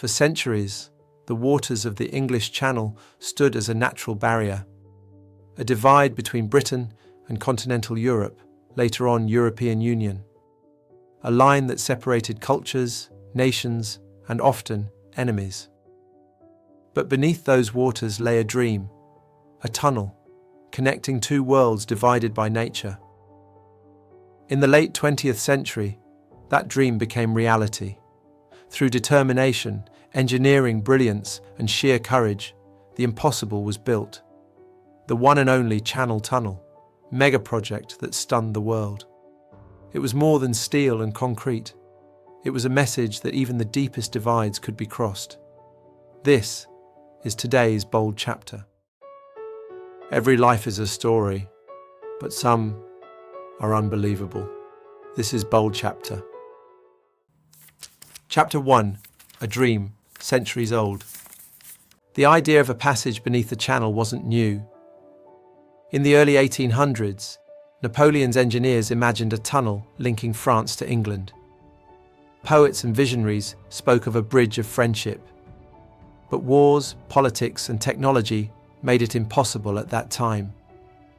For centuries, the waters of the English Channel stood as a natural barrier, a divide between Britain and continental Europe, later on European Union, a line that separated cultures, nations, and often enemies. But beneath those waters lay a dream, a tunnel, connecting two worlds divided by nature. In the late 20th century, that dream became reality. Through determination, engineering brilliance, and sheer courage, the impossible was built. The one and only Channel Tunnel, mega project that stunned the world. It was more than steel and concrete. It was a message that even the deepest divides could be crossed. This is today's bold chapter. Every life is a story, but some are unbelievable. This is Bold Chapter. Chapter 1. A Dream, Centuries Old. The idea of a passage beneath the channel wasn't new. In the early 1800s, Napoleon's engineers imagined a tunnel linking France to England. Poets and visionaries spoke of a bridge of friendship. But wars, politics, and technology made it impossible at that time.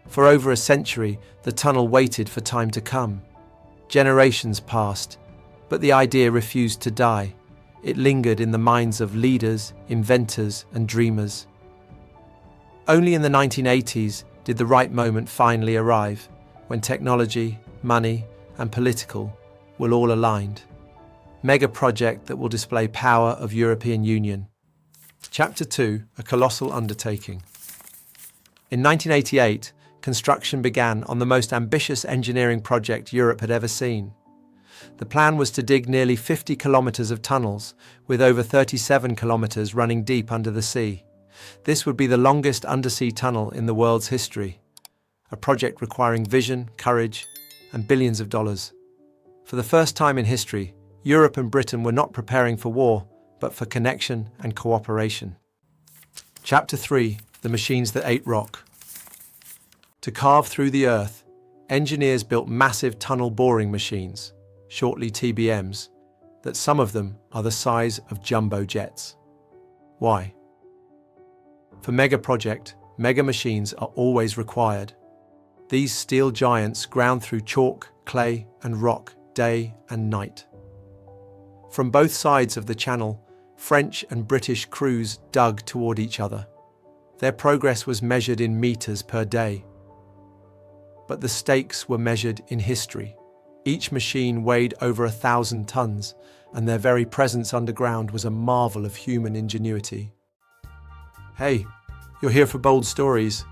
For over a century, the tunnel waited for time to come. Generations passed, but the idea refused to die. It lingered in the minds of leaders, inventors, and dreamers. Only in the 1980s did the right moment finally arrive, when technology, money, and political were all aligned. Mega project that will display power of European Union. Chapter 2. A Colossal Undertaking. In 1988, construction began on the most ambitious engineering project Europe had ever seen. The plan was to dig nearly 50 kilometres of tunnels, with over 37 kilometres running deep under the sea. This would be the longest undersea tunnel in the world's history, a project requiring vision, courage, and billions of dollars. For the first time in history, Europe and Britain were not preparing for war, but for connection and cooperation. Chapter 3. The Machines That Ate Rock. To carve through the earth, engineers built massive tunnel boring machines, shortly TBMs, that some of them are the size of jumbo jets. Why? For mega project, mega machines are always required. These steel giants ground through chalk, clay, and rock day and night. From both sides of the channel, French and British crews dug toward each other. Their progress was measured in meters per day. But the stakes were measured in history. Each machine weighed over 1,000 tons, and their very presence underground was a marvel of human ingenuity. Hey, you're here for bold stories,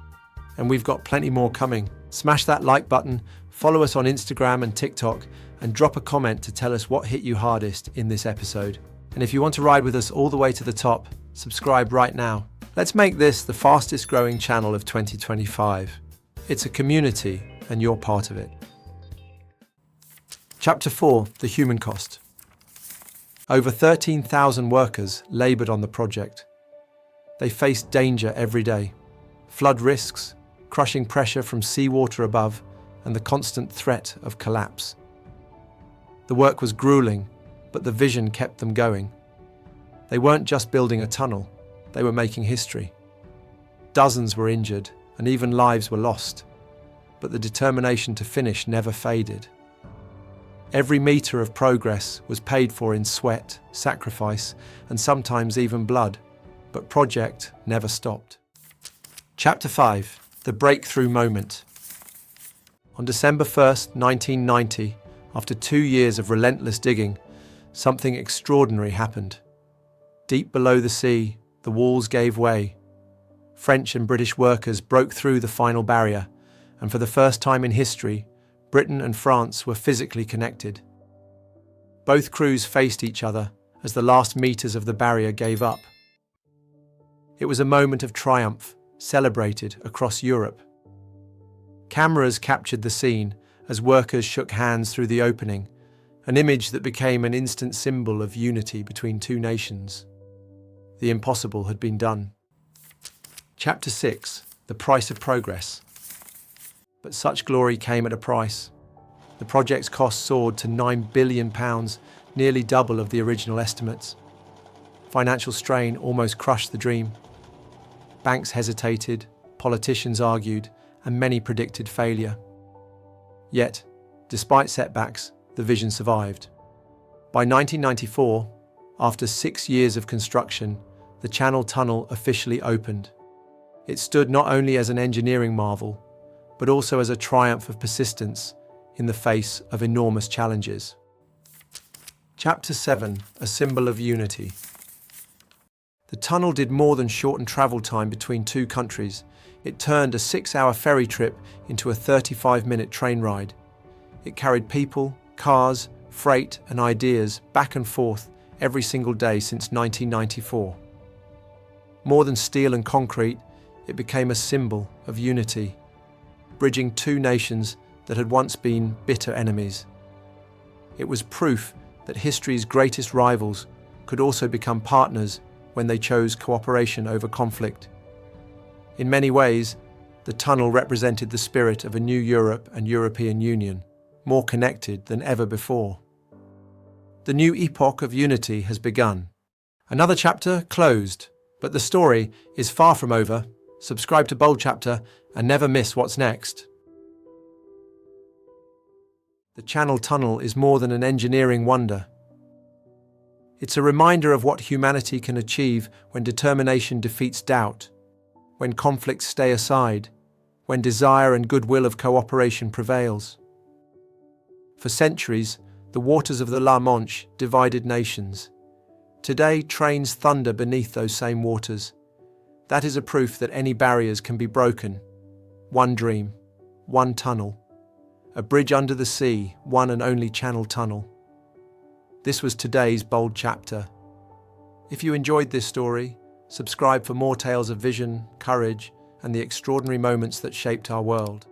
and we've got plenty more coming. Smash that like button, follow us on Instagram and TikTok, and drop a comment to tell us what hit you hardest in this episode. And if you want to ride with us all the way to the top, subscribe right now. Let's make this the fastest growing channel of 2025. It's a community, and you're part of it. Chapter 4. The Human Cost. Over 13,000 workers laboured on the project. They faced danger every day. Flood risks, crushing pressure from seawater above, and the constant threat of collapse. The work was grueling, but the vision kept them going. They weren't just building a tunnel, they were making history. Dozens were injured, and even lives were lost. But the determination to finish never faded. Every metre of progress was paid for in sweat, sacrifice, and sometimes even blood, but project never stopped. Chapter 5. The Breakthrough Moment. On December 1st, 1990, after 2 years of relentless digging, something extraordinary happened. Deep below the sea, the walls gave way. French and British workers broke through the final barrier, and for the first time in history, Britain and France were physically connected. Both crews faced each other as the last meters of the barrier gave up. It was a moment of triumph, celebrated across Europe. Cameras captured the scene as workers shook hands through the opening, an image that became an instant symbol of unity between two nations. The impossible had been done. Chapter 6. The Price of Progress. But such glory came at a price. The project's cost soared to £9 billion, nearly double of the original estimates. Financial strain almost crushed the dream. Banks hesitated, politicians argued, and many predicted failure. Yet, despite setbacks, the vision survived. By 1994, after 6 years of construction, the Channel Tunnel officially opened. It stood not only as an engineering marvel, but also as a triumph of persistence in the face of enormous challenges. Chapter 7: A Symbol of Unity. The tunnel did more than shorten travel time between two countries. It turned a 6-hour ferry trip into a 35-minute train ride. It carried people, cars, freight, and ideas back and forth every single day since 1994. More than steel and concrete, it became a symbol of unity, bridging two nations that had once been bitter enemies. It was proof that history's greatest rivals could also become partners when they chose cooperation over conflict. In many ways, the tunnel represented the spirit of a new Europe and European Union, more connected than ever before. The new epoch of unity has begun. Another chapter closed, but the story is far from over. Subscribe to Bold Chapter and never miss what's next. The Channel Tunnel is more than an engineering wonder. It's a reminder of what humanity can achieve when determination defeats doubt, when conflicts stay aside, when desire and goodwill of cooperation prevails. For centuries, the waters of the La Manche divided nations. Today, trains thunder beneath those same waters. That is a proof that any barriers can be broken. One dream, one tunnel. A bridge under the sea, one and only Channel Tunnel. This was today's Bold Chapter. If you enjoyed this story, subscribe for more tales of vision, courage, and the extraordinary moments that shaped our world.